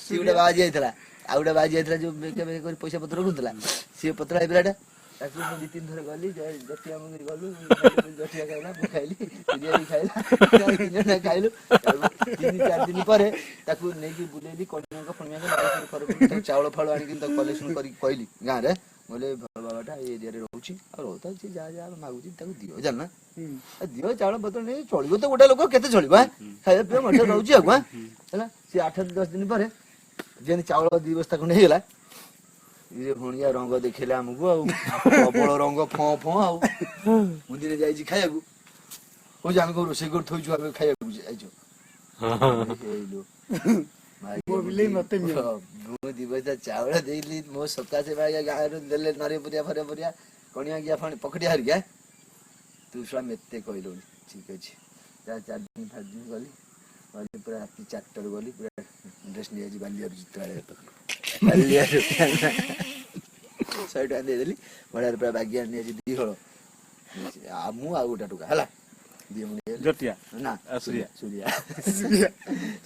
सी गोटे बाजी जाइଥିଲା ଆଉ ଗୋଟେ ବାଜି ଯାଇଥିଲା ଯୋଉ ପଇସା ପତ୍ର ରଖୁଥିଲା ସିଏ ପତଳା ହେଇ ପିଲାଟା ତାକୁ ମୁଁ 2-3 ଥର ଗଲି ଜଟିଆ ମନ୍ଦିର ଗଲୁ ଜଟିଆ ଖାଇଲା ମୁଁ ଖାଇଲି ବିରିୟାନୀ ଖାଇଲା 3 ଜଣ ଖାଇଲୁ 3-4 ଦିନ ପରେ ତାକୁ ନେଇକି ବୁଲେଇଲି କନ୍ୟାଙ୍କ ଫନ୍ୟାଙ୍କ ଚାଉଳ ଫାଳ ଆଣିକି ତାକୁ କଲେକ୍ସନ କରିକି କହିଲି ଗାଁରେ ବୋଲେ ଭଲ ବାବାଟା ଏଇ ଏରିଆରେ ରହୁଛି ଆଉ ରହୁତା ସେ ଯାହା ମାଗୁଛି ତାକୁ ଦିଅ ଜାଣିନା ଦିଅ ଚାଉଳ ପତ୍ର ନେଇ ଚଳିବ ତ ଗୋଟେ ଲୋକ କେତେ ଚଳିବ ଖାଇବା ପିଇବା ମଜା ରହୁଛି ଆଉ ହେଲା ସେ 8-10 ଦିନ ପରେ ଯେମିତି ଚାଉଳ 2 ବସ୍ତା ଖଣ୍ଡେ ହେଇଗଲା ଇଏ ଭଣିଆ ରଙ୍ଗ ଦେଖେଇଲା ଆମକୁ ଆଉ ପ୍ରବଳ ରଙ୍ଗ ଫଁ ଫଁ ଆଉ ମୁଁ ଦିନେ ଯାଇଛି ଖାଇବାକୁ କହୁଛି ଆମେ କୋଉ ରୋଷେଇ କରି ଥୋଇଛୁ ଆମେ ଖାଇବାକୁ ଯାଇଛୁ ମୁଁ 2 ବସ୍ତା ଚାଉଳ ଦେଇଲି ମୋ ସକାଶେ ଗାଁରୁ ଦେଲେ ନରିଆ ପରିଆ ଫରିଆ ପରିଆ କଣିଆ ଗିଆ ଫାଣି ପକଡ଼ିଆ ହରିକା ତୁ ଶୁଆ ମେତେ କହିଲୁଣି ଠିକ ଅଛି ଯାହା 4 ଦିନ 5 ଦିନ ଗଲି ପୁରା ରାତି 4ଟାରୁ ଗଲି ପୁରା ଡ୍ରେସ୍ ନେଇଯାଇଛି ବାଲିଆରୁ ଚିତ୍ରାଳୟ ବାଲିଆରୁ 100 ଟଙ୍କା ଦେଇଦେଲି ଭଡ଼ାରେ ପୁରା ବାଗିଆ ନେଇଯାଇଛି 2 ହଳ ଆଉ ମୁଁ ଆଉ ଗୋଟେ ଟଙ୍କା ହେଲା ଜଟିଆ ନା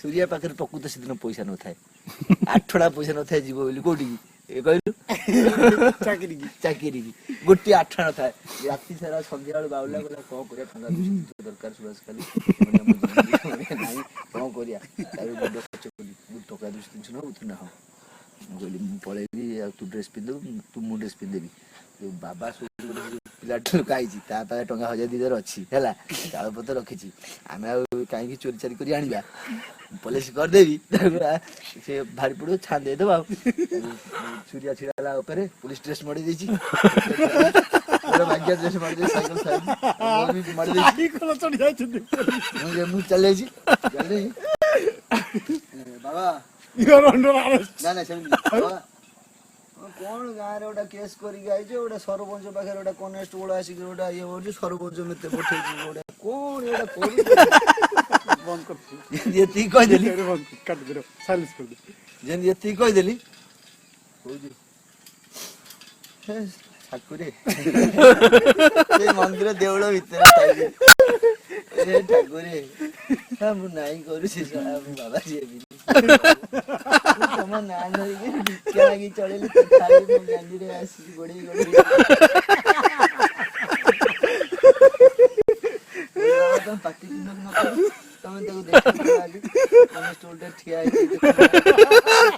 ସୂରିଆ ପାଖରେ ପ୍ରକୃତ ସେଦିନ ପଇସା ନଥାଏ 8 ପଇସା ନଥାଏ ଯିବ ବୋଲି କୋଉଠିକି କହିଲୁ ଚାକିରି ଗୋଟିଏ 8 ନଥାଏ ରାତି ସାରା ସନ୍ଧ୍ୟା ବେଳୁ ବାଉଲା ଗଲା କଣ କରିବା ଟଙ୍କା ଦରକାର ସୁବାସ ଖାଲି ନାହିଁ କଣ କରିବା ତାକୁ ମୁଣ୍ଡ ଖର୍ଚ୍ଚ କଲି ଟଙ୍କା 200-300 ନବୁ ତୁ ନା ହଁ ମୁଁ କହିଲି ମୁଁ ପଳେଇବି ଆଉ ତୁ ଡ୍ରେସ୍ ପିନ୍ଧିଦେବୁ ତୁ ମୁଁ ଡ୍ରେସ୍ ପିନ୍ଧିଦେବି ଯୋଉ ବାବା ପିଲାଠୁ ଖାଇଛି ତା ପାଖେ ଟଙ୍କା 1000-2000 ଅଛି ହେଲା ଚାଉଳ ପତ୍ର ରଖିଛି ଆମେ ଆଉ କାହିଁକି ଚୋରି ଚାରି କରି ଆଣିବା ପୋଲିସ କରିଦେବି ସେ ଭାରି ପଡିବ ଛାନ୍ ଦେଇଦବ ଆଉ ସୂରିଆ ଛିଡା ହେଲା ଉପରେ ପୋଲିସ ଡ୍ରେସ୍ ମଡେଇ ଦେଇଛି ମୁଁ ଚାଲି ଯାଇଛି ବାବା କଣ ଗାଁରେ ଗୋଟେ କେସ୍ କରିକି ଆଇଛ ଗୋଟେ ସରପଞ୍ଚ ପାଖରେ ଗୋଟେ କନେଷ୍ଟବଳ ଆସିକି ଗୋଟେ ଇଏ ହଉଛି ସରପଞ୍ଚ ମତେ ପଠେଇଛି ଗୋଟେ କଣ ଏଇଟା କରୁଛି ଏତିକି କହିଦେଲି ଯେମିତି ଏତିକି କହିଦେଲି କହୁଛି ଠାକୁରେ ସେ ମନ୍ଦିର ଦେଉଳ ଭିତରେ ଠାକୁରେ ମୁଁ ନାଇଁ କରୁଛି ବାବା ଯିଏ ତମ ନାଁ ଧରିକି ଭିକ୍ଷା ଲାଗି ଚଳେଇଲି ତଥାପି ମୁଁ ଗାଣ୍ଡିରେ ଆସିକି ଗୋଡେଇ ତମେ ପାଟି ନ କରୁ ତମେ ତାକୁ ଦେଖିକି ଠିଆ ହେଇକି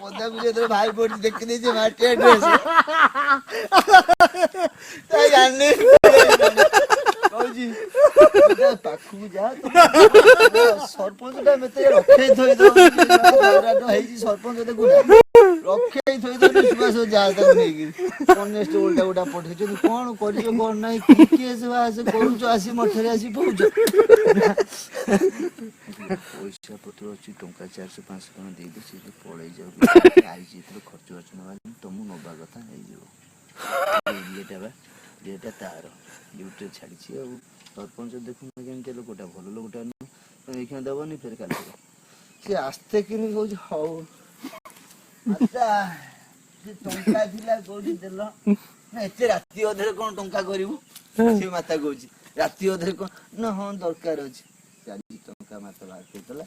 ପଦାକୁ ଯେତେବେଳେ ଭାଇ ପଡୁଛି ଦେଖିଦେଇଛି ମାଟିଆ ଡ୍ରେସ୍ କହୁଛି ପାଖକୁ ଯା ସରପଞ୍ଚ ଟା ମତେ ରଖେଇ ଥୋଇଦବ ହେଇଛି ସରପଞ୍ଚ ଦେଖୁନା ରଖେଇ ଥୋଇଦବ ସୁବାସ ଯା ତାକୁ ନେଇକି କନେଷ୍ଟବଳ ଟା ଗୋଟା ପଠେଇଛନ୍ତି କଣ କରିଛ କଣ ନାହିଁ କି କେସ୍ ବାସ କରୁଛ ଆସି ମଠରେ ଆସି ପହୁଛ ପଇସା ପତ୍ର ଅଛି ଟଙ୍କା 400-500 ଟଙ୍କା ଦେଇକି ସେ ପଳେଇ ଯାଉ ଆଇଛି ଏଥିରେ ଖର୍ଚ୍ଚ ବାର୍ଚ୍ଚ ନବା ତମକୁ ନବା କଥା ହେଇଯିବ ଇଏଟା ତାର ଡ୍ୟୁଟିରେ ଛାଡିଛି ଆଉ ସରପଞ୍ଚ ଦେଖୁନ କେମିତି ଲୋକଟା ଭଲ ଲୋକଟା ନୁହଁ ଏଇଖିଣା ଦବନି ଫେର କାଲି ସେ ଆସ୍ତେ କିନି କହୁଛି ହଉ ଆଚ୍ଛା ସେ ଟଙ୍କା ଥିଲା କୋଉଠି ଦେଲ ନା ଏତେ ରାତି ଅଧରେ କଣ ଟଙ୍କା କରିବୁ ସେ ମାତା କହୁଛି ରାତି ଅଧରେ କଣ ନା ହଁ ଦରକାର ଅଛି 40 ଟଙ୍କା ମାତ୍ର ବାହାର କରିଦେଲା